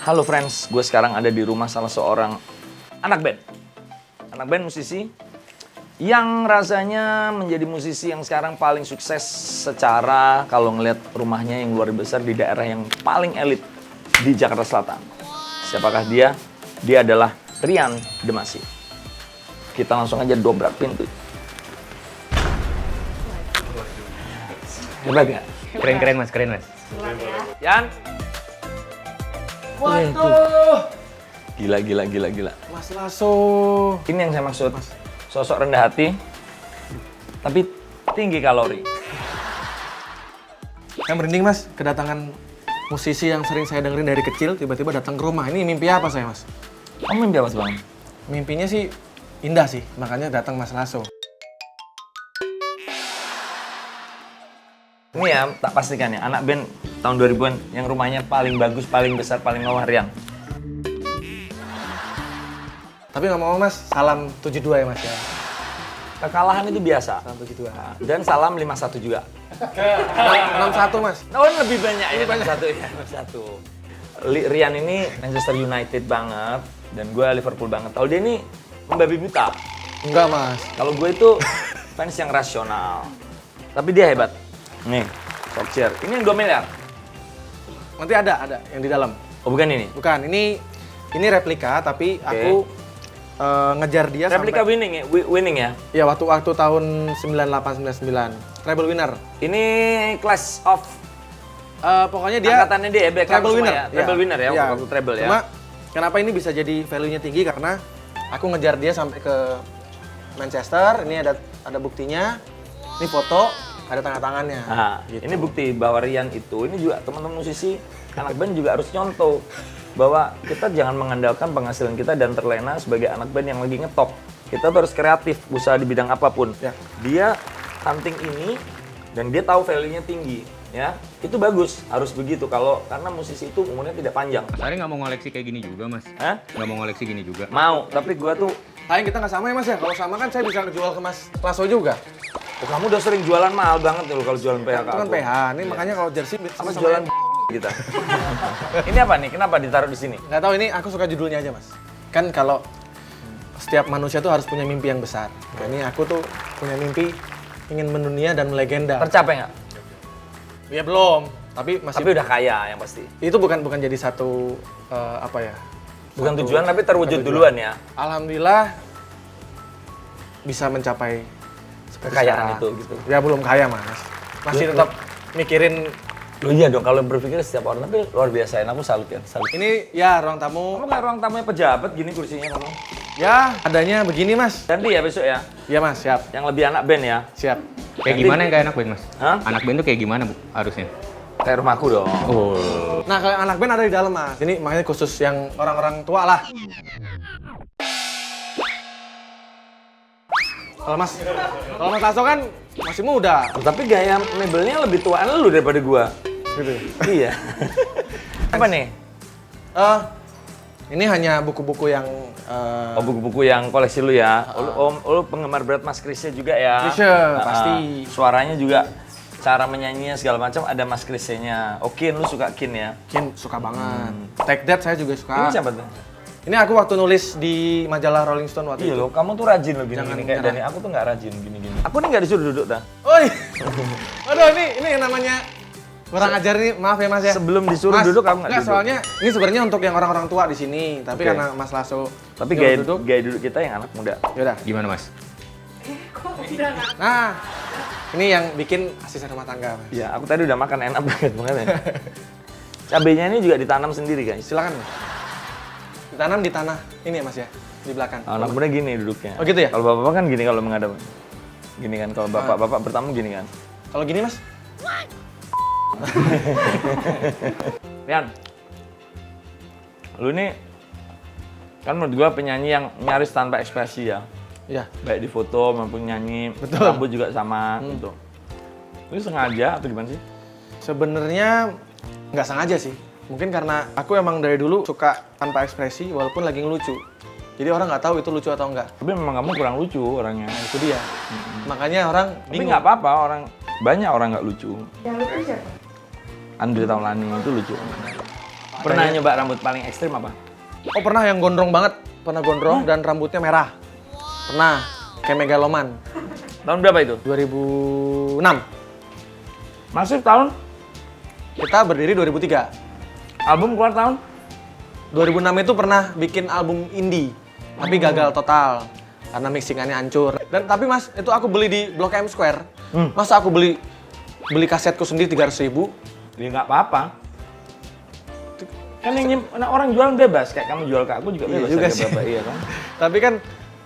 Halo friends, gue sekarang ada di rumah salah seorang anak band. Anak band musisi yang rasanya menjadi musisi yang sekarang paling sukses secara kalau ngelihat rumahnya yang luar besar di daerah yang paling elit di Jakarta Selatan. Siapakah dia? Dia adalah Rian Demasi. Kita langsung aja dobrak pintu. Hebat gak? Keren mas, keren mas. Yan? Waduh, Gila. Mas Lasso. Ini yang saya maksud. Sosok rendah hati, tapi tinggi kalori. Saya merinding mas, kedatangan musisi yang sering saya dengerin dari kecil tiba-tiba datang ke rumah. Ini mimpi apa saya mas? Kamu mimpi apa sih, Bang? Mimpinya sih indah sih, makanya datang Mas Lasso. Ini ya, tak pastikan ya, anak band tahun 2000-an yang rumahnya paling bagus, paling besar, paling mewah, Rian. Tapi nggak mau mas, salam 72 ya mas ya. Kekalahan itu biasa. Salam 72. Dan salam 51 juga. 61 mas. Oh, lebih banyak ya, 61 ya, 61. Rian ini Manchester United banget, dan gue Liverpool banget. Kalau dia ini membabi buta. Enggak mas. Kalau gue itu fans yang rasional. Tapi dia hebat. Nih, Solskjaer. Ini yang 2 miliar. Nanti ada yang di dalam. Oh, bukan ini? Bukan, ini replika tapi aku ngejar dia Replika sampai... winning ya? Winning ya? Ya waktu tahun 98-99. Treble winner. Ini Clash of Pokoknya dia angkatannya dia, Beckham treble semua winner. ya? Treble winner ya, waktu treble ya? Cuma kenapa ini bisa jadi value-nya tinggi karena aku ngejar dia sampai ke Manchester. Ini ada buktinya. Ini foto, ada tanda tangannya. Nah, gitu. ini bukti bahwa Rian itu, ini juga teman-teman musisi, anak band juga harus nyontoh bahwa kita jangan mengandalkan penghasilan kita dan terlena sebagai anak band yang lagi ngetop. Kita tuh harus kreatif, usaha di bidang apapun. Ya. Dia hunting ini dan dia tahu value-nya tinggi, ya. Itu bagus, harus begitu karena musisi itu umurnya tidak panjang. Mas Ari nggak mau ngoleksi kayak gini juga mas? Hah? Nggak mau ngoleksi gini juga? Mau, tapi gua tuh, Sayang kita nggak sama ya mas ya. Kalau sama kan saya bisa jual ke Mas Lasso juga. oh, kamu udah sering jualan mahal banget loh kalau jualan PH. Itu kan PH. Ini makanya kalau jersey Sama sama jualan kita. Ini apa nih? Kenapa ditaruh di sini? Nggak tahu, ini aku suka judulnya aja mas. Kan kalau setiap manusia tuh harus punya mimpi yang besar. Nah, ini aku tuh punya mimpi ingin mendunia dan melegenda. Tercapai nggak? Ya belum, tapi masih. Tapi udah kaya yang pasti. Itu bukan jadi satu apa ya? Bukan satu tujuan tapi terwujud tujuan. duluan ya. Alhamdulillah bisa mencapai seperti Kekayaan sekarang. itu gitu. Ya belum kaya mas. Masih tetap mikirin. Loh iya dong, kalau berpikir setiap orang, tapi luar biasa, aku salut ya, salut. Ini ya ruang tamu. Kamu kayak ruang tamunya pejabat gini kursinya kamu. Ya adanya begini mas. Ganti ya besok ya, Iya mas, siap. yang lebih anak band ya. Siap. Kayak gimana yang kayak anak band mas? Hah? Anak band tuh kayak gimana bu harusnya? Kayak rumahku dong. Oh. Nah kalau anak band ada di dalam mas. Ini makanya khusus yang orang-orang tua lah. Kalau Mas Lasso kan masih muda. Tapi gaya mebelnya lebih tuaan lu daripada gua. Gitu. Iya. Apa nih? Ini hanya buku-buku yang Oh, buku-buku yang koleksi lu ya. Lu penggemar berat Mas Krisya juga ya. Krisya, pasti. Suaranya juga, cara menyanyinya segala macam ada Mas Krisyanya. Oke, lu suka Kin ya? Kin suka banget. Take That saya juga suka. Ini siapa tuh? Ini aku waktu nulis di majalah Rolling Stone waktu Iya itu. loh, kamu tuh rajin loh gini-gini Jangan kayak nyerah. Dani. Aku tuh nggak rajin gini-gini. Aku nih nggak disuruh duduk dah. Oi. Aduh ini yang namanya kurang ajar nih, maaf ya Mas ya. Sebelum disuruh Mas, duduk kamu nggak enggak, duduk. soalnya ini sebenarnya untuk yang orang-orang tua di sini, tapi Oke. karena Mas Lasso Tapi nyuruh gaya duduk kita yang anak muda. Yaudah. Gimana mas? Nah, ini yang bikin asisten rumah tangga, Mas. Iya, aku tadi udah makan enak banget ya. Cabenya ini juga ditanam sendiri guys. Silakan Mas. Ditanam di tanah ini ya Mas ya, di belakang. Anak muda gini duduknya. Oh, gitu ya? Kalau bapak-bapak kan gini kalau menghadap. Gini kan kalau bapak-bapak bertamu gini kan. Kalau gini Mas? Rian, lu ini kan menurut gua penyanyi yang nyaris tanpa ekspresi ya. Iya. Baik di foto maupun nyanyi, Betul. rambut juga sama gitu. Lu sengaja atau gimana sih? Sebenarnya nggak sengaja sih. Mungkin karena aku emang dari dulu suka tanpa ekspresi walaupun lagi ngelucu. Jadi orang nggak tahu itu lucu atau enggak. Tapi memang kamu kurang lucu orangnya. Nah, itu dia. Makanya orang Tapi bingung. nggak apa-apa, banyak orang nggak lucu. Yang lucu siapa? Andre Taulani itu lucu. Pernah nyoba rambut paling ekstrim apa? Oh pernah yang gondrong banget, pernah gondrong dan rambutnya merah. Pernah, kayak megaloman. Tahun berapa itu? 2006. Masih tahun? Kita berdiri 2003. Album keluar tahun? 2006 itu pernah bikin album indie, tapi gagal total karena mixingannya hancur. Dan tapi Mas, itu aku beli di Blok M Square. Masa aku beli kasetku sendiri 300.000? Ya nggak apa-apa. Kan yang orang jualan bebas, kayak kamu jual ke aku juga bebas. juga harga sih. berapa, iya kan? Tapi kan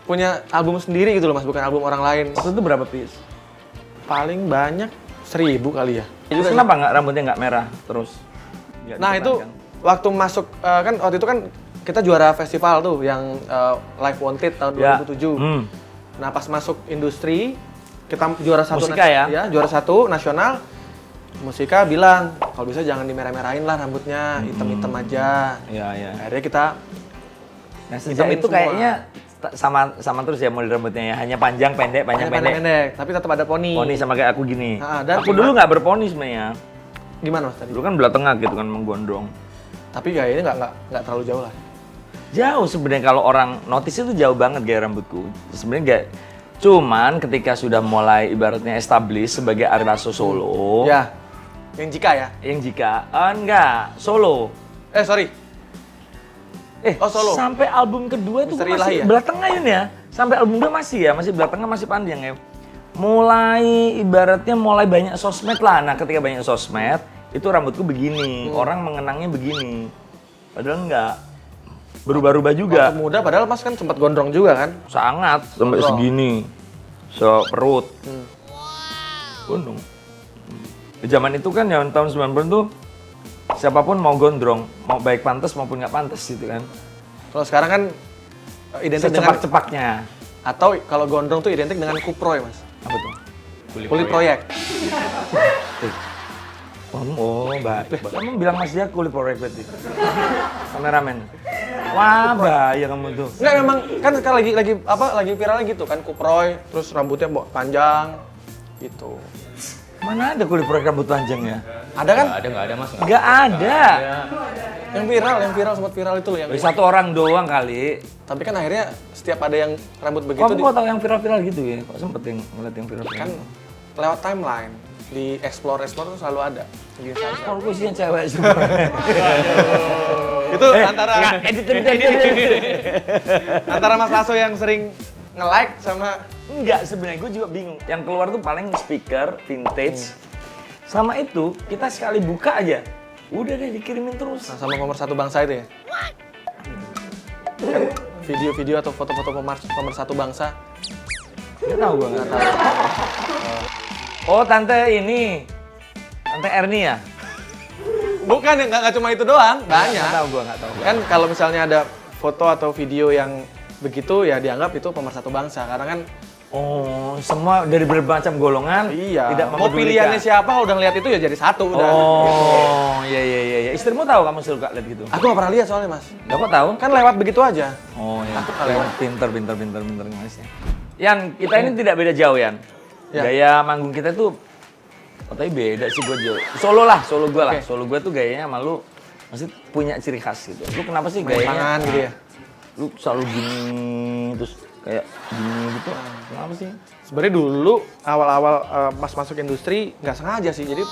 punya album sendiri gitu loh Mas, bukan album orang lain. Waktu itu berapa piece? Paling banyak 1.000 kali ya. Terus kenapa nggak rambutnya nggak merah terus? Nggak Nah itu dipertahankan? waktu masuk kan waktu itu kan kita juara festival tuh yang Live Wanted tahun Ya. 2007. Hmm. Nah pas masuk industri kita juara satu Musika ya? juara satu nasional. Musika bilang kalau bisa jangan dimerah-merahin lah rambutnya, hitam-hitam aja. Iya, iya. Akhirnya kita Nah, sejak hitamin itu semua. kayaknya sama terus ya model rambutnya ya. Hanya panjang, pendek, panjang, pendek. pendek, tapi tetap ada poni. Poni sama kayak aku gini. Dan Aku dulu nggak berponi sebenarnya. gimana Mas tadi? Dulu kan belah tengah gitu kan menggondrong. Tapi gayanya nggak terlalu jauh lah. Jauh sebenarnya kalau orang notice itu jauh banget gaya rambutku. Sebenarnya nggak. Cuman ketika sudah mulai ibaratnya establish sebagai Arbaso Solo. Ya, yang jika ya? Yang jika enggak Solo. Sorry. Oh, Solo. Sampai album kedua itu Misteri gua masih Ilahi ya? belah tengah ini ya. Sampai album kedua masih belah tengah masih panjang ya. Mulai ibaratnya mulai banyak sosmed lah. Nah, ketika banyak sosmed, itu rambutku begini. Orang mengenangnya begini. Padahal enggak. Berubah-ubah juga. Waktu muda padahal Mas kan sempat gondrong juga kan? Sangat sampai Gondrong. segini. Seperut. Gondrong. Di zaman itu kan yang tahun 90 tuh siapapun mau gondrong, mau baik pantas maupun nggak pantas gitu kan. Kalau sekarang kan identik dengan Secepat-cepatnya. atau kalau gondrong tuh identik dengan kuproy Mas. Apa tuh? Kulit proyek. Oh, baik. Kamu bilang Mas dia kulit proyek berarti. Kameramen. Wah, bahaya kamu tuh. Enggak memang kan sekarang lagi viralnya gitu kan kuproy, terus rambutnya panjang gitu. Mana ada kulit proyek rambut panjang ya? Ada kan? Nggak ada mas. Nggak ada. Yang viral sempat viral itu loh yang. Satu orang doang kali. Tapi kan akhirnya setiap ada yang rambut begitu Kamu kok tahu yang viral-viral gitu ya? Kok sempet yang ngeliat yang viral-viral? kan lewat timeline di explore tuh selalu ada. Di Instagram. Kalau gue sih yang cewek semua. Itu antara edit. antara Mas Lasso yang sering nge-like sama Enggak, sebenarnya gue juga bingung. Yang keluar tuh paling speaker, vintage. Sama itu, kita sekali buka aja. Udah deh dikirimin terus. sama pemersatu bangsa itu ya. Kan video-video atau foto-foto pemersatu bangsa. Nggak tahu gue, nggak tahu. Oh, Tante ini. Tante Erni ya? Bukan, nggak cuma itu doang, banyak. Nggak tahu gue, nggak tahu. Kan kalau misalnya ada foto atau video yang begitu ya dianggap itu pemersatu bangsa karena kan Oh, semua dari bermacam golongan. iya Tidak mau mempedulikan. pilihannya siapa udah ngeliat itu ya jadi satu udah. Oh, iya. Istrimu tahu kamu suka lihat gitu? Aku nggak pernah lihat soalnya Mas. Nggak kok tahu? Kan lewat begitu aja. Oh iya. Aku kali lewat. Pinter ngelisnya. Yan, kita ini tidak beda jauh Yan. Ya. Gaya manggung kita tuh, tapi beda sih gue jauh. Solo gue lah. Oke. Solo gue tuh gayanya sama lu, masih punya ciri khas gitu. Lu kenapa sih Main gayanya? tangan gitu ya. Lu selalu gini, terus kayak gini gitu. Kenapa sih? Sebenarnya dulu awal-awal Mas masuk industri nggak sengaja sih. Jadi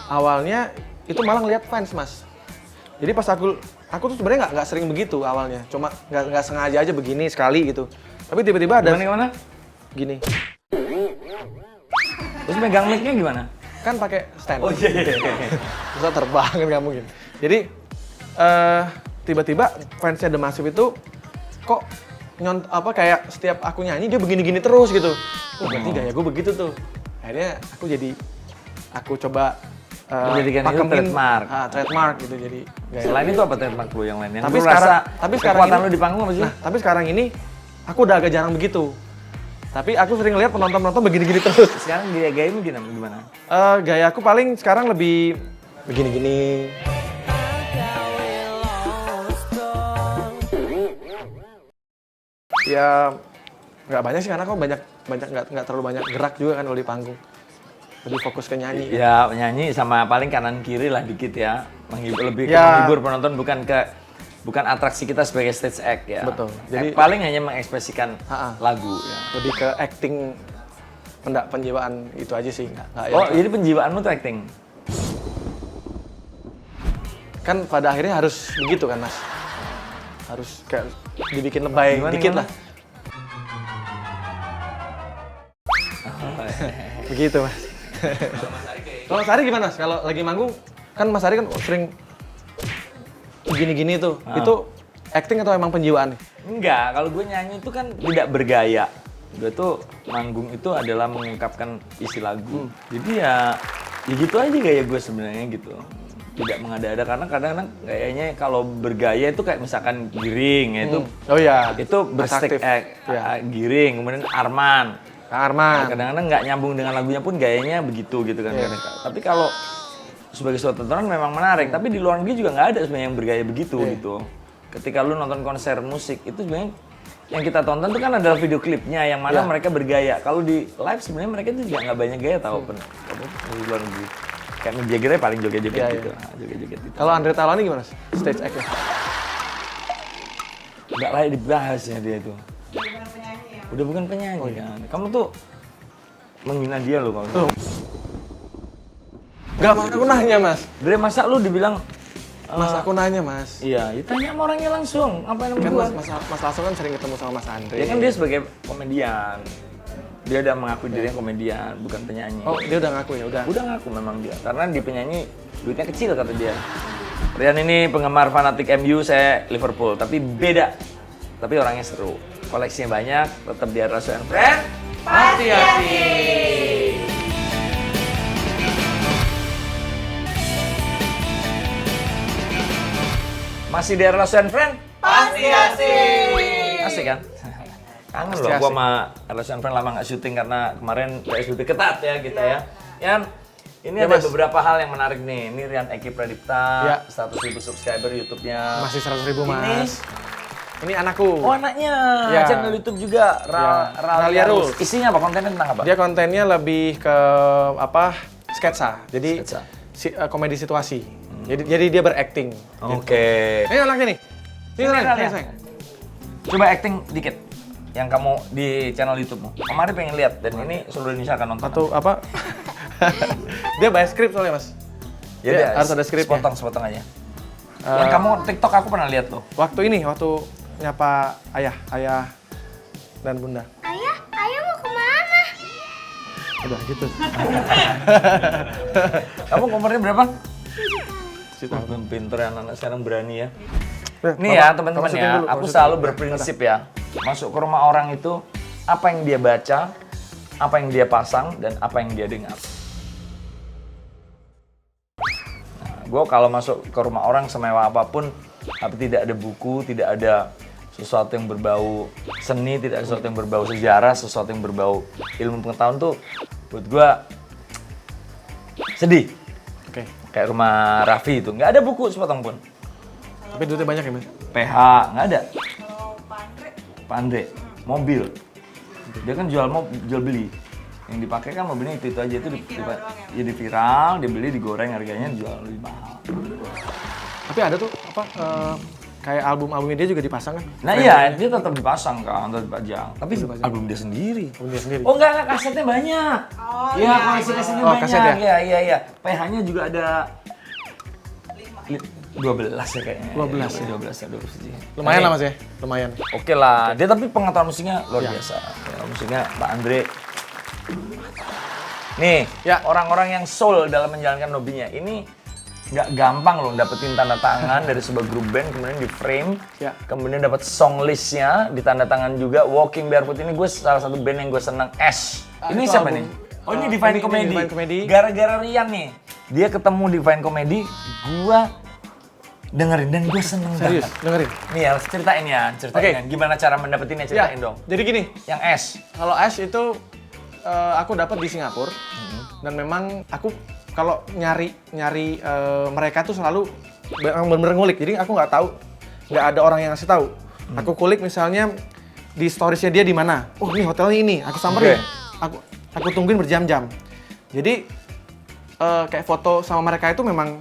awalnya itu malah ngeliat fans Mas. Jadi pas aku tuh sebenarnya nggak sering begitu awalnya. Cuma nggak sengaja aja begini sekali gitu. Tapi tiba-tiba ada Gimana? gini. Terus megang mic-nya gimana? Kan pakai stand. Oh iya. Bisa terbang kan nggak mungkin. Jadi tiba-tiba fansnya The Massive itu kok kayak setiap aku nyanyi dia begini-gini terus gitu. Oh, berarti gaya gue begitu tuh. Akhirnya aku coba Menjadikan itu pakemin, trademark. trademark gitu jadi gaya. Selain itu apa trademark lu yang lain? Yang Tapi lu sekarang- rasa tapi sekarang kekuatan ini- lu di panggung apa sih? Nah, tapi sekarang ini aku udah agak jarang begitu. Tapi aku sering lihat penonton-penonton begini-gini terus. Sekarang gaya-gayamu gimana? Gaya aku paling sekarang lebih begini-gini. Ya nggak banyak sih karena aku nggak terlalu banyak gerak juga kan kalau di panggung. lebih fokus ke nyanyi. Ya nyanyi sama paling kanan kiri lah dikit ya. Lebih ke Ya. menghibur penonton bukan atraksi kita sebagai stage act ya. Betul. Jadi paling hanya mengekspresikan Ha-ha. lagu ya. lebih ke acting penjiwaan itu aja sih, nggak Oh, yang jadi penjiwaanmu tuh acting. kan pada akhirnya harus begitu kan Mas, harus kayak dibikin lebay Gimana, dikit gimana? lah. Begitu Mas. Kalau Mas Ari gimana Mas? Kalau lagi manggung kan Mas Ari kan sering gini-gini tuh, itu acting atau emang penjiwaan nih? Enggak, kalau gue nyanyi itu kan tidak bergaya. Gue tuh manggung itu adalah mengungkapkan isi lagu. Jadi ya gitu aja gaya gue sebenarnya gitu. Tidak mengada-ada karena kadang-kadang gayanya kalau bergaya itu kayak misalkan Giring ya itu. Oh iya. Itu berstick Atraktif. Ya. Giring, kemudian Arman. Kang Arman. Kadang-kadang nggak nyambung dengan lagunya pun gayanya begitu gitu kan. Tapi kalau sebagai suatu tontonan memang menarik, tapi di luar negeri juga nggak ada sebenarnya yang bergaya begitu gitu. Ketika lu nonton konser musik itu sebenarnya yang kita tonton itu kan adalah video klipnya yang mana mereka bergaya. Kalau di live sebenarnya mereka itu juga nggak banyak gaya tahu di luar negeri. Kayak Mick Jagger paling joget-joget gitu. Nah, joget-joget gitu. Kalau Andre Taulany gimana? Stage act-nya? Nggak layak dibahas ya dia itu. Udah bukan penyanyi kan. Kamu tuh menghina dia loh kamu. Enggak, Mas, aku nanya Mas. Dre, masa lu dibilang Mas, aku nanya Mas. iya, ya tanya sama orangnya langsung. Apa yang Kan buat? Mas Lasso kan sering ketemu sama Mas Andre. Ya kan dia sebagai komedian. Dia udah mengakui dirinya komedian, bukan penyanyi. Oh, dia udah ngaku ya, udah. Udah ngaku memang dia. Karena di penyanyi duitnya kecil kata dia. Rian ini penggemar fanatik MU, saya Liverpool. Tapi beda. Tapi orangnya seru. Koleksinya banyak, tetap di Raso and Friend. Hati-hati! Masih di Raso and Friend? Pasti asik! Asik kan? Kangen loh, gua sama Raso and Friend lama nggak syuting karena kemarin PSBB ketat ya kita ya. Yan, ini Ya, ada Mas. beberapa hal yang menarik nih. Ini Rian Eki Pradipta, Ya. 100.000 subscriber YouTube-nya. Masih 100.000 Ini- Mas. Ini anakku. Oh anaknya, Ya. channel YouTube juga, Ralia Rules. Isinya apa? Kontennya tentang apa? Dia kontennya lebih ke apa? Sketsa. Jadi Sketsa. komedi situasi. Jadi dia berakting. Oke. Ini anaknya nih. Ini Sini, keren, Ralia. sayang. Coba acting dikit yang kamu di channel YouTube-mu. Kemarin pengen lihat dan ini seluruh Indonesia akan nonton. Atau apa? Dia by script soalnya Mas. Ya, dia harus ada skripnya. Sepotong aja. Yang kamu TikTok aku pernah lihat tuh. Waktu nyapa ayah dan bunda. Ayah mau kemana? Udah gitu. Kamu umurnya berapa? Cita. Pinter ya anak sekarang berani ya. Bapak, Nih ya teman-teman kamu syuting ya, dulu, aku kamu selalu syuting. berprinsip ya. Masuk ke rumah orang itu, apa yang dia baca, apa yang dia pasang, dan apa yang dia dengar. Gue kalau masuk ke rumah orang semewah apapun, tapi tidak ada buku, tidak ada sesuatu yang berbau seni, tidak ada sesuatu yang berbau sejarah, sesuatu yang berbau ilmu pengetahuan tuh, buat gue sedih. Oke. Kayak rumah Raffi itu, nggak ada buku sepotong pun. Tapi duitnya banyak ya Mas. PH, nggak ada. Pak Andre, mobil. Dia kan jual beli. Yang dipakai kan mobilnya itu aja, itu jadi viral, dibeli, digoreng, harganya dijual lebih mahal. Tapi ada tuh apa kayak album-albumnya dia juga dipasang kan? Nah iya, dia tetap dipasang kan, tetap dipajang. Tapi dipajang. album dia sendiri. Album dia sendiri. Oh enggak, kasetnya banyak. Oh iya, kasetnya Oh, banyak. kaset ya? Iya. PH-nya juga ada 12 ya kayaknya. 12 ya? 12 sih. Lumayan lah Mas ya, lumayan. Oke lah, dia tapi pengetahuan musiknya luar biasa. Pengetahuan musiknya Pak Andre. Nih, Ya. orang-orang yang soul dalam menjalankan hobinya. Ini nggak gampang loh dapetin tanda tangan dari sebuah grup band, kemudian di frame, Ya. kemudian dapat song listnya, ditanda tangan juga. Walking Barefoot ini gue salah satu band yang gue seneng. Ash. Ini itu siapa album. nih? Oh ini Divine Ini Comedy. Divine Comedy. Gara-gara Rian nih, dia ketemu Divine Comedy, gue dengerin dan gue seneng Serius, banget. dengerin. Nih ya, ceritain ya. Oke. Gimana cara mendapetinnya, ceritain dong. Jadi gini, Yang Ash. kalau Ash itu aku dapat di Singapura dan memang aku kalau nyari mereka tuh selalu bener-bener ngulik. Jadi aku nggak tahu, nggak ada orang yang ngasih tahu. Aku kulik misalnya di storiesnya dia di mana. Oh ini hotelnya ini, aku samperin. Aku tungguin berjam-jam. Jadi kayak foto sama mereka itu memang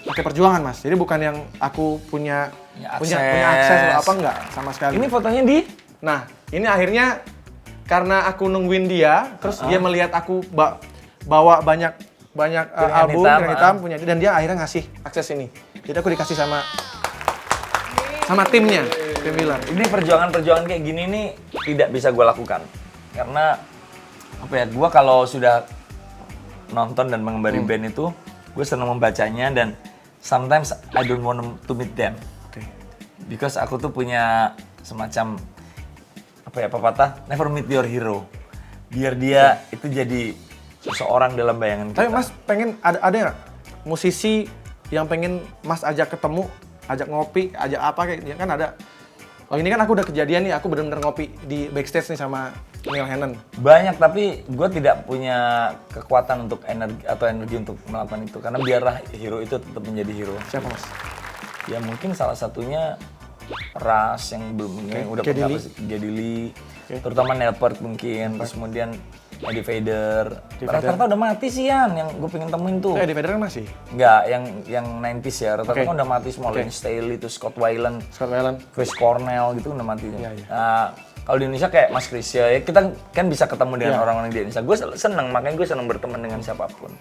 pakai perjuangan mas. Jadi bukan yang aku punya Punya akses atau apa akses. enggak sama sekali. Ini fotonya di? Nah, ini akhirnya karena aku nungguin dia, terus dia melihat aku bawa banyak Piringan album hitam, piringan hitam punya dia, dan dia akhirnya ngasih akses ini. Jadi aku dikasih sama timnya, tim Bilar. Ini perjuangan-perjuangan kayak gini nih tidak bisa gue lakukan. Karena apa ya, gue kalau sudah nonton dan mengembari band itu, gue senang membacanya dan sometimes I don't want to meet them. Oke. Because aku tuh punya semacam apa ya, pepatah, never meet your hero. Biar dia itu jadi seseorang dalam bayangan kita. Tapi mas pengen ada nggak musisi yang pengen mas ajak ketemu, ajak ngopi, ajak apa kayak ya kan ada. Oh ini kan aku udah kejadian nih, aku bener-bener ngopi di backstage nih sama Neil Hannon. Banyak, tapi gue tidak punya kekuatan untuk energi untuk melakukan itu. Karena biarlah hero itu tetap menjadi hero. Siapa mas? Ya mungkin salah satunya Ras yang belum yang udah Geddy pernah Lee. Geddy Lee, terutama Nelpert mungkin, terus kemudian Eddie Vedder. Eddie Rata-rata udah mati sih Yan, yang gue pengen temuin tuh. Eddie Vedder kan masih. Enggak, yang 90s ya, rata-rata Oke. kan udah mati semua. Oke. Lane Staley, terus Scott Weiland, Scott Weiland. Chris Cornell gitu udah mati. Iya, iya. Nah, kalau di Indonesia kayak Mas Krisya, ya kita kan bisa ketemu dengan Iya. orang-orang di Indonesia. Gue seneng, makanya gue seneng berteman dengan siapapun.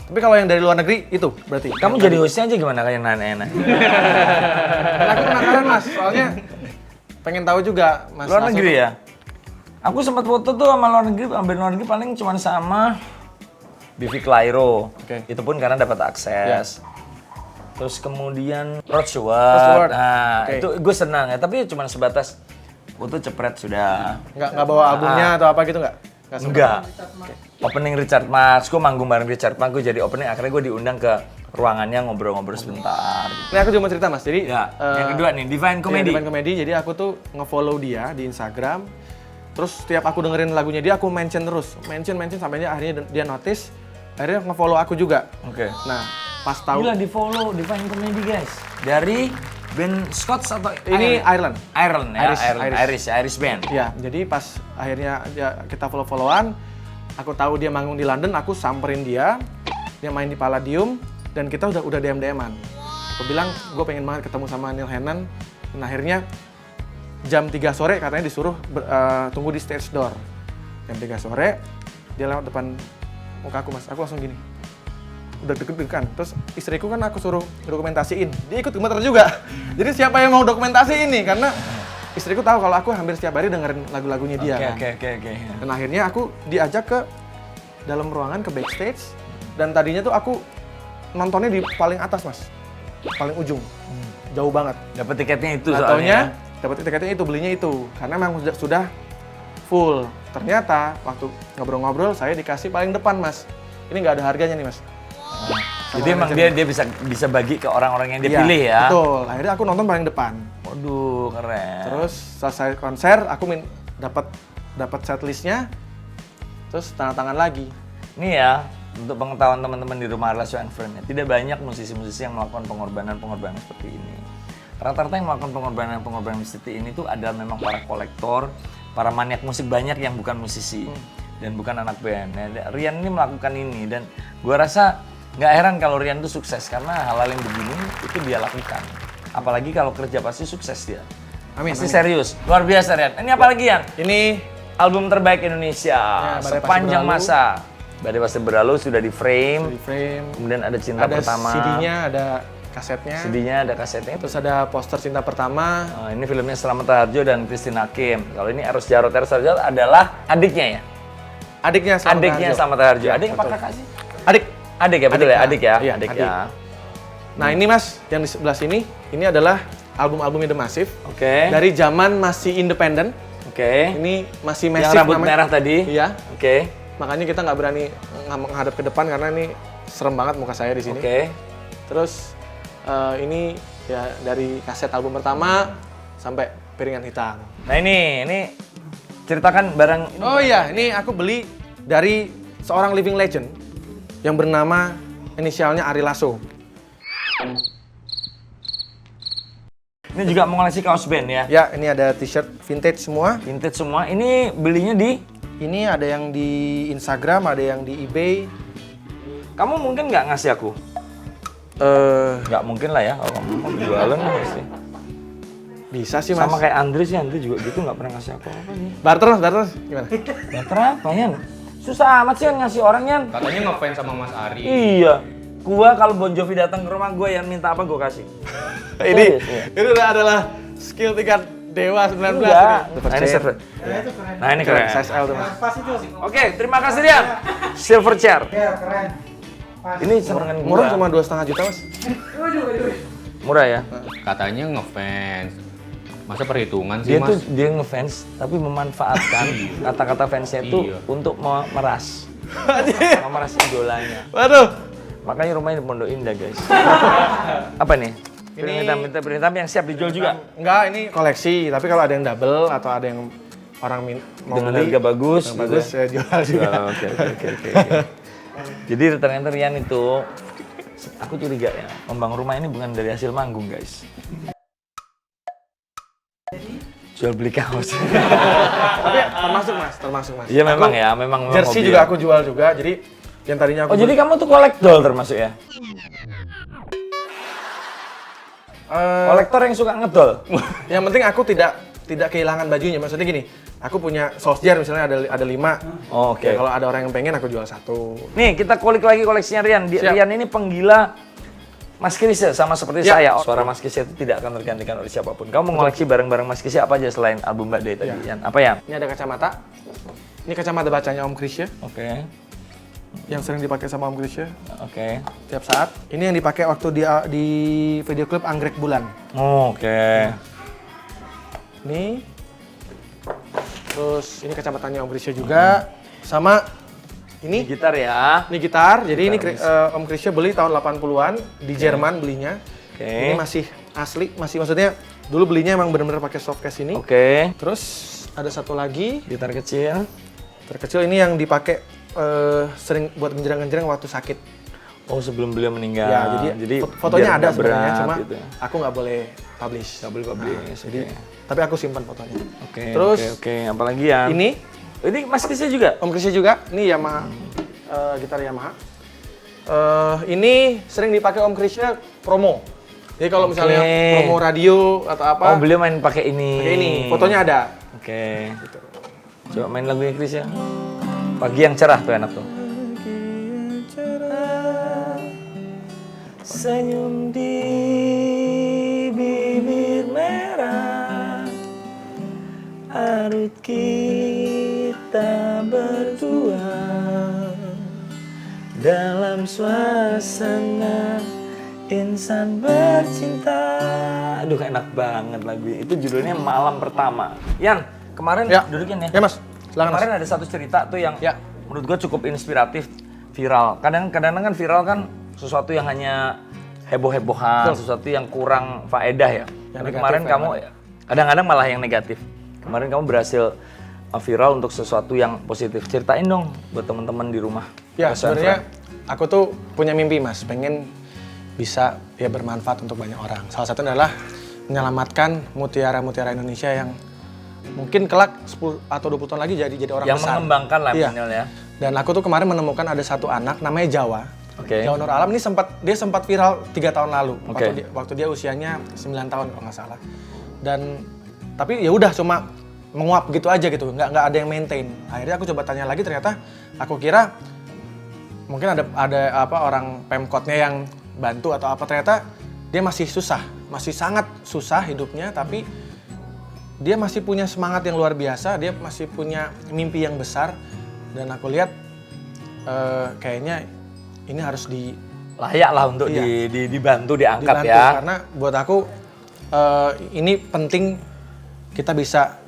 Tapi kalau yang dari luar negeri itu berarti. Kamu jadi hostnya aja gimana kayak nanya-nanya? Karena aku penasaran mas, soalnya pengen tahu juga mas. Luar Lasso negeri tuh- ya? Aku sempat foto tuh sama luar negeri, hampir luar negeri paling cuma sama Bivi Clyro. Oke. Itu pun karena dapat akses. Terus kemudian Rod Rod Stewart. Stewart. Nah, Oke. itu gue senang ya, tapi cuma sebatas foto cepret sudah. nggak bawa albumnya atau apa gitu nggak? Sempet. Enggak. Opening Richard Marx, gue manggung bareng Richard Marx, gue jadi opening, akhirnya gue diundang ke ruangannya ngobrol-ngobrol sebentar. Ini aku juga mau cerita mas, jadi Ya, yang kedua nih, Divine Comedy. Divine Comedy, jadi aku tuh nge-follow dia di Instagram. Terus setiap aku dengerin lagunya dia, aku mention terus. Mention sampai akhirnya dia notice. Akhirnya nge-follow aku juga. Oke. Nah, pas tahu Gila, di-follow Divine Comedy guys. Dari band Scots atau ini Ireland. Ireland ya, Irish. Irish band. Ya, jadi pas akhirnya kita follow-followan, aku tahu dia manggung di London, aku samperin dia. Dia main di Palladium dan kita udah DM-an. Aku bilang, gue pengen banget ketemu sama Neil Hannon. Dan akhirnya jam 3 sore katanya disuruh tunggu di stage door. Jam 3 sore, dia lewat depan muka aku mas, aku langsung gini. Udah deg-degan, terus istriku kan aku suruh dokumentasiin, dia ikut gemeter juga. Jadi siapa yang mau dokumentasi ini? Karena istriku tahu kalau aku hampir setiap hari dengerin lagu-lagunya dia kan. Oke. Dan akhirnya aku diajak ke dalam ruangan, ke backstage. Dan tadinya tuh aku nontonnya di paling atas mas, paling ujung, jauh banget. Dapat tiketnya itu Nggak soalnya. taunya dapat tiketnya itu, belinya itu, karena memang sudah full. Ternyata waktu ngobrol-ngobrol saya dikasih paling depan mas. Ini nggak ada harganya nih mas. Jadi emang dia bisa bagi ke orang-orang yang dia Iya, pilih ya. Betul. Akhirnya aku nonton paling depan. Waduh, keren. Terus selesai konser, aku dapat setlistnya, terus tanda tangan lagi. Ini ya, untuk pengetahuan teman-teman di rumah Lasso and Friends, tidak banyak musisi-musisi yang melakukan pengorbanan seperti ini. Rata-rata yang melakukan pengorbanan seperti ini tuh adalah memang para kolektor, para maniak musik banyak yang bukan musisi dan bukan anak band. Nah, Rian ini melakukan ini dan gua rasa nggak heran kalau Rian itu sukses karena hal-hal yang begini itu dia lakukan. Apalagi kalau kerja pasti sukses dia. Amin. Pasti serius, luar biasa Rian. Ini apa lagi Yan? Ini Album terbaik Indonesia Badai Pasti sepanjang Berlalu. masa. Badai Pasti Berlalu sudah di frame. di frame, Kemudian ada Cinta ada Pertama. CD-nya, ada kasetnya, CD-nya ada kasetnya. terus ada poster Cinta Pertama. Ini filmnya Slamet Harjo dan Christine Hakim. Kalau ini Eros Jarot adalah adiknya ya? Adiknya Slamet Adiknya Harjo. Slamet Harjo. Adik apa betul. kakak sih? Adik. Adik ya, betul Adik, ya? Adik ya? iya, adik adik. ya. Nah ini mas, yang di sebelah sini, ini adalah album-albumnya The Massive. Oke. Dari zaman masih independen, Oke. ini masih Yang Massive rambut namanya. merah tadi? Iya. Oke. Makanya kita nggak berani menghadap ke depan karena ini serem banget muka saya di sini. Oke. Terus ini ya dari kaset album pertama sampai Piringan Hitam. Nah ini ceritakan barang. Oh iya, ini aku beli dari seorang living legend yang bernama inisialnya Ari Lasso. Ini juga mengoleksi kaos band ya? Ya, ini ada t-shirt vintage semua. Vintage semua. Ini belinya di? Ini ada yang di Instagram, ada yang di eBay, Kamu mungkin nggak ngasih aku? Nggak mungkin lah ya, kalau kamu mau jualan lah pasti. Bisa sih mas. Sama kayak Andre sih, Andre juga gitu nggak pernah ngasih aku apa nih. Barter gimana? Barter apa Yan? Susah amat sih Yan ngasih orang Yan. Katanya ngefans sama Mas Ari. Iya, gua kalau Bon Jovi datang ke rumah gua yang minta apa gua kasih. Ini Serius, iya. itu adalah skill tingkat dewa 19 Enggak. ini. Nah ini silver. Nah ini keren. Size L tuh mas. Oke, terima kasih Rian. Silver chair. Keren. Ini senengan gua. Murah cuma 2,5 juta mas. Murah ya. Katanya ngefans. Masa perhitungan sih Dia tuh Mas? dia ngefans tapi memanfaatkan kata-kata fansnya itu Iya. untuk memeras idolanya. Waduh. Makanya rumahnya di Pondok Indah guys. Apa nih? Piring hitam yang siap dijual juga Enggak, ini koleksi. Tapi kalau ada yang double atau ada yang orang mau dengan beli, harga bagus. yang bagus ya jual juga. Oh, Oke. Jadi ternyata Rian itu aku curiga ya, membangun rumah ini bukan dari hasil manggung guys. Jual beli kaos. Tapi termasuk mas. Iya memang Aku- ya, memang Jersey hobi juga ya. aku jual juga. Jadi yang tadinya aku Oh jadi kamu tuh kolektor termasuk ya? Kolektor yang suka ngedol. yang penting aku tidak kehilangan bajunya. Maksudnya gini, aku punya Solskjaer misalnya ada 5. Oh, Oke. Ya, kalau ada orang yang pengen aku jual 1. Nih kita kulik lagi koleksinya Rian. Siap. Rian ini penggila Mas Krisya sama seperti Ya. saya. Suara Mas Krisya itu tidak akan tergantikan oleh siapapun. Kamu mengoleksi barang-barang Mas Krisya apa aja selain album Mbak Day tadi? Yan? Apa ya? Ini ada kacamata. Ini kacamata bacanya Om Krisya Oke. yang sering dipakai sama Om Krisya Oke. tiap saat. Ini yang dipakai waktu di video klip Anggrek Bulan. Oh, Oke. Ini. Terus ini kacamatanya Om Krisya juga. Sama Ini ini. gitar ya. Ini gitar. Jadi ini Gitar Om Krisya beli tahun 80-an di Jerman belinya. Oke. Ini masih asli, masih maksudnya dulu belinya emang benar-benar pakai softcase ini. Oke. Terus ada satu lagi Gitar kecil. terkecil ini yang dipakai sering buat genjreng-genjreng waktu sakit. Oh sebelum beliau meninggal. Ya, jadi fotonya biar ada nggak sebenarnya, berat cuma gitu. aku nggak boleh publish. Nggak boleh publish, Jadi, oke. tapi aku simpan fotonya. Oke. Terus oke. Apalagi ya? Ini Mas Krisya juga. Om Krisya juga, ini Yamaha, gitar Yamaha. Ini sering dipakai Om Krisya promo. Jadi kalau misalnya Oke. promo radio atau apa, Oh beliau main pakai ini. pakai ini, fotonya ada. Oke. Coba main lagunya Krisya. Pagi yang cerah tuh enak tuh. Senyum di bibir merah, arut kita berdua dalam suasana insan bercinta. Aduh enak banget lagu ini. Itu judulnya Malam Pertama. Yan, kemarin Ya. dudukin ya. Ya Mas, silakan Mas. Kemarin ada satu cerita tuh yang Ya. menurut gue cukup inspiratif, viral. Kadang-kadang kan viral kan sesuatu yang hanya heboh-hebohan, sesuatu yang kurang faedah ya. Tapi negatif kemarin ya, kamu kadang-kadang malah yang negatif. Kemarin kamu berhasil viral untuk sesuatu yang positif. Ceritain dong buat teman-teman di rumah. Ya, Best and sebenarnya Friend. aku tuh punya mimpi Mas, pengen bisa ya bermanfaat untuk banyak orang. Salah satu adalah menyelamatkan mutiara-mutiara Indonesia yang mungkin kelak 10 atau 20 tahun lagi jadi orang yang besar. mengembangkan lah Iya. minimal ya. Dan aku tuh kemarin menemukan ada satu anak namanya Jawa. Oke. Jawa Nur Alam ini sempat viral 3 tahun lalu. Oke. Waktu dia usianya 9 tahun kalau nggak salah. Dan tapi ya udah cuma menguap gitu aja gitu, nggak ada yang maintain. Akhirnya aku coba tanya lagi, ternyata aku kira mungkin ada apa orang Pemkotnya yang bantu atau apa, ternyata dia masih susah, masih sangat susah hidupnya, tapi dia masih punya semangat yang luar biasa, dia masih punya mimpi yang besar, dan aku lihat kayaknya ini harus Layak lah untuk Iya. dibantu, diangkat dibantu, ya. karena buat aku ini penting kita bisa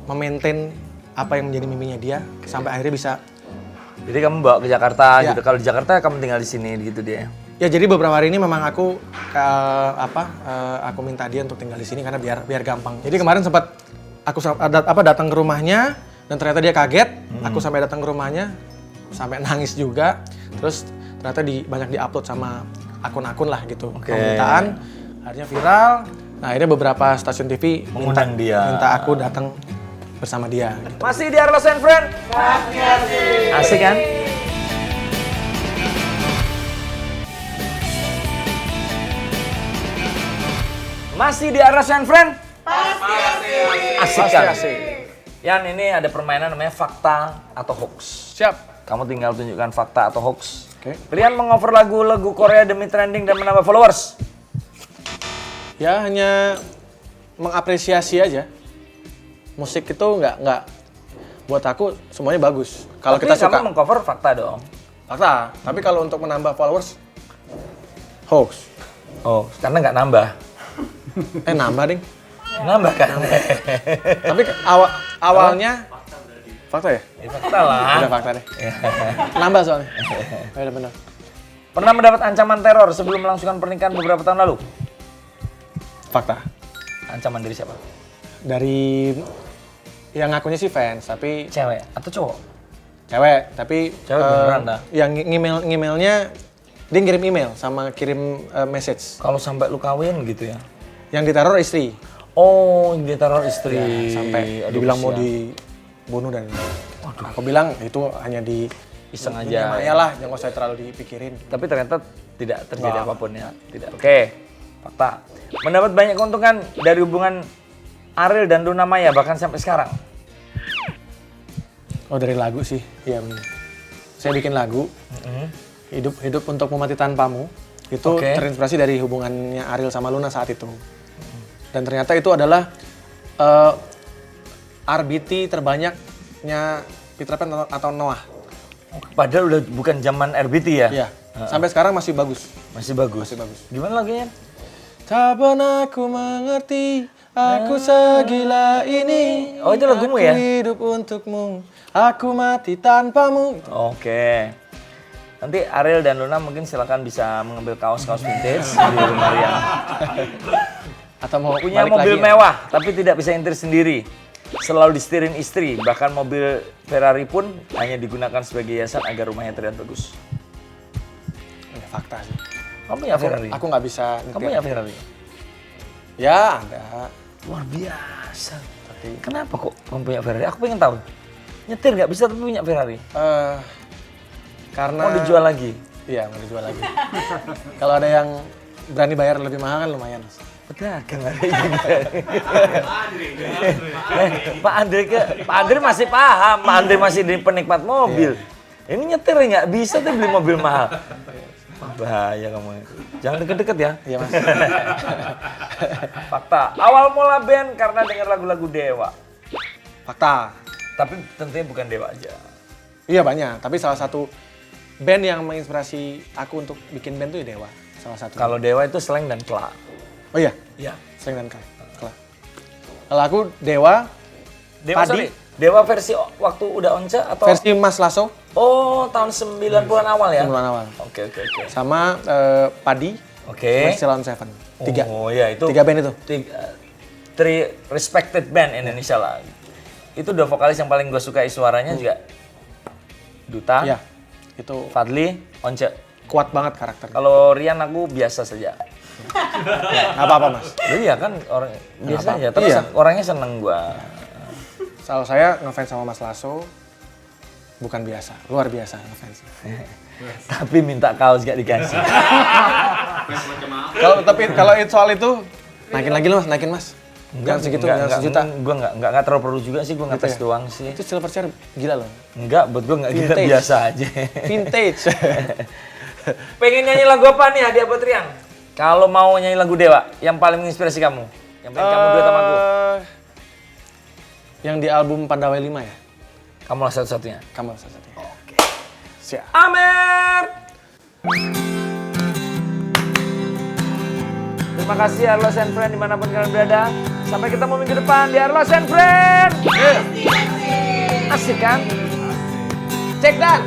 memaintain apa yang menjadi mimpinya dia sampai akhirnya bisa. Jadi kamu bawa ke Jakarta Ya. gitu. Kalau di Jakarta kamu tinggal di sini gitu dia. Ya jadi beberapa hari ini memang aku aku minta dia untuk tinggal di sini karena biar gampang. Jadi kemarin sempat aku datang ke rumahnya dan ternyata dia kaget. Aku sampai datang ke rumahnya sampai nangis juga. Terus ternyata banyak diupload sama akun-akun lah gitu. Oke. Permintaan akhirnya viral. Nah, akhirnya beberapa stasiun TV Mengundang dia. minta aku datang bersama dia. Gitu. Masih di Arlos and Friend? Asik kan? Masih di Arlas and Friend? Asik Pasti kan? asik. Yan, ini ada permainan namanya fakta atau hoax. Siap. Kamu tinggal tunjukkan fakta atau hoax. Oke. Rian mengover lagu-lagu Korea demi trending dan menambah followers. Ya hanya mengapresiasi aja. Musik itu nggak buat aku semuanya bagus. Kalau Tapi kita suka kamu mengcover fakta dong. fakta, tapi kalau untuk menambah followers hoax. Oh, karena nggak nambah. Nambah ding. Nambah kan? Tapi awalnya fakta ya? Ya, fakta lah. Udah fakta deh. Nambah soalnya. Udah benar. Pernah mendapat ancaman teror sebelum melangsungkan pernikahan beberapa tahun lalu? Fakta. Ancaman dari siapa? Dari yang ngakunya sih fans, tapi Cewek atau cowok? cewek, tapi Cewek beneran dah. yang ngemailnya dia ngirim email sama kirim message. Kalau sampai lu kawin gitu ya? Yang diteror istri. Oh, dia teror istri. Ya, sampai Aduh, dibilang mau kasihan. dibunuh dan aku bilang itu hanya di Iseng dunia aja. maya lah, jangan usah terlalu dipikirin. Tapi ternyata tidak terjadi Nggak. apapun ya. Tidak. Oke, fakta. Mendapat banyak keuntungan dari hubungan Ariel dan Luna Maya bahkan sampai sekarang. Oh dari lagu sih, ya. Saya bikin lagu, hidup untuk memati tanpamu. Itu Oke. terinspirasi dari hubungannya Ariel sama Luna saat itu. Dan ternyata itu adalah RBT terbanyaknya Peter Pan atau Noah. Padahal udah bukan zaman RBT ya? Iya. Sampai sekarang masih bagus. Masih bagus. Masih bagus. Gimana lagunya? Tak pernah aku mengerti, aku segila ini. Oh, itu lagumu ya? Aku hidup untukmu, aku mati tanpamu. Oke. Nanti Ariel dan Luna mungkin silakan bisa mengambil kaos-kaos vintage di rumah Rian. Atau mau Punya balik mobil lagi ya? mewah, tapi tidak bisa nyetir sendiri. Selalu disetirin istri, bahkan mobil Ferrari pun hanya digunakan sebagai hiasan agar rumahnya terlihat bagus. Ya, fakta sih. Kamu punya Ferrari? Aku nggak bisa Kamu nyetir. punya Ferrari? Ya ada. Luar biasa. Kenapa kok kamu punya Ferrari? Aku pengen tahu. Nyetir nggak bisa tapi punya Ferrari. Karena Mau dijual lagi? Iya mau dijual lagi. Kalau ada yang berani bayar lebih mahal kan lumayan. Pedagang ada juga. Pak Andre masih paham. Pak Andre masih di penikmat mobil. Ini nyetir nggak bisa tuh beli mobil mahal. Wah, bahaya kamu. Jangan deket-deket ya. Iya mas. Fakta. Awal mula band karena dengar lagu-lagu Dewa. Fakta. Tapi tentunya bukan Dewa aja. Iya banyak. Tapi salah satu band yang menginspirasi aku untuk bikin band tuh ya Dewa. Salah satu. Kalau Dewa itu Slang dan Kla. Oh iya. Iya. Sering dan Kla. Kalau aku Dewa. Dewa, Padi. sorry. Dewa versi waktu udah Once atau? Versi Mas Lasso. Oh, tahun 90-an awal ya? Bulan awal. Oke. Sama Padi. Oke. Versi Lawn Seven. 3. Oh iya itu. 3 band itu. Three respected band Indonesia lah. Itu dua vokalis yang paling gue sukai suaranya juga. Duta, Iya. Itu Fadli, Once. kuat banget karakter. Kalau Rian aku biasa saja. Nggak apa-apa mas. Iya kan orang biasa apa-apa. aja, terus Iya. orangnya seneng gua. Kalau saya ngefans sama Mas Lasso bukan biasa, luar biasa ngefans. Tapi minta kaos gak dikasih. Kalau soal itu naikin lagi loh mas, naikin mas. Jangan segitu, jangan sejuta. Gua nggak terlalu perlu juga sih, gua ngetes ya? doang sih. Itu silver chair gila loh. Enggak, buat gua nggak gila, Vintage. biasa aja. Vintage. Pengen nyanyi lagu apa nih hadiah buat Rian? Kalau mau nyanyi lagu Dewa, yang paling menginspirasi kamu? Yang pengen kamu duet sama aku? Yang di album Pandawai 5 ya? Kamu lah satu-satunya. Kamu salah satunya. Oke. Siap. Amer! Terima kasih Arlos and Friend dimanapun kalian berada. Sampai ketemu minggu depan di Arlos and Friend. Asik kan? Cek dan.